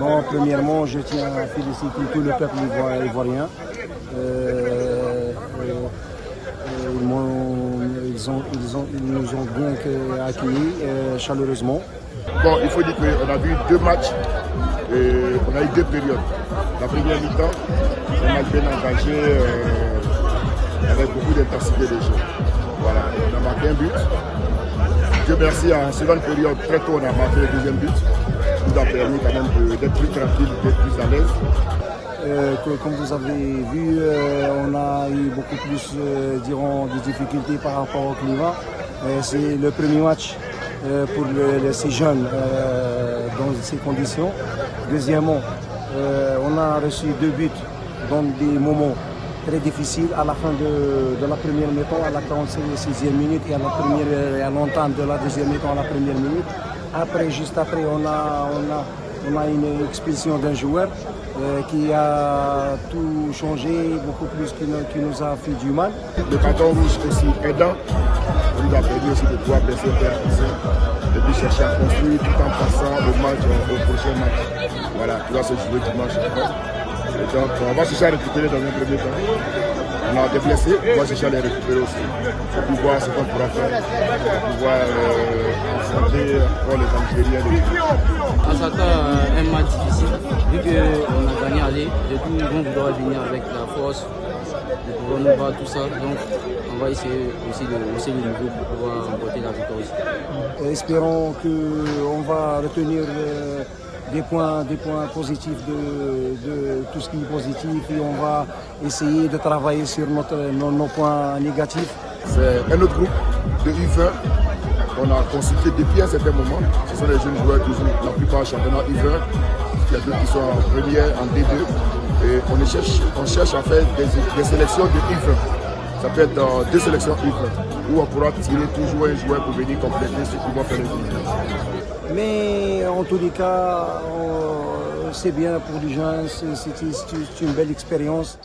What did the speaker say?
Bon, premièrement, je tiens à féliciter tout le peuple ivoirien. Ils nous ont bien accueillis chaleureusement. Bon, il faut dire qu'on a vu 2 matchs et on a eu 2 périodes. La première mi-temps, on a bien engagé avec beaucoup d'intensité de jeu. Voilà, on a marqué un but. Dieu merci, en seconde période, très tôt, on a marqué le deuxième but. Ça nous a permis quand même d'être plus tranquille, d'être plus à l'aise. Comme vous avez vu, on a eu beaucoup plus de difficultés par rapport au climat. C'est le premier match pour ces jeunes dans ces conditions. Deuxièmement, on a reçu 2 buts dans des moments très difficiles à la fin de la première mi-temps, à la 46e minute et à l'entame de la deuxième mi-temps à la première minute. Après, juste après, on a une expulsion d'un joueur qui a tout changé, beaucoup plus, qui nous a fait du mal. Le carton rouge aussi aidant, on nous a permis aussi de pouvoir baisser et puis chercher à construire tout en passant le match au prochain match. Voilà, qui va se jouer dimanche. Et donc on va chercher à récupérer dans un premier temps. On a des blessés, on va chercher à les récupérer aussi. Pour pouvoir ce qu'on pourra faire, pour pouvoir affronter encore les Algériens. On s'attend à un match difficile, vu qu'on a gagné aller, et tout le monde doit venir avec la force de pouvoir nous battre tout ça. Donc on va essayer aussi de hausser le niveau pour pouvoir remporter la victoire ici. Espérons qu'on va retenir des points positifs de tout ce qui est positif et on va essayer de travailler sur nos points négatifs. C'est un autre groupe de U20 qu'on a consulté depuis un certain moment. Ce sont les jeunes joueurs qui jouent la plupart au championnat U20. Il y a d'autres qui sont en première, en D2. Et on cherche à faire des sélections de U20. Ça peut être 2 sélections U20 où on pourra tirer toujours un joueur pour venir compléter ceux qui vont faire les U20. Mais en tous les cas, c'est bien pour les jeunes, c'est une belle expérience.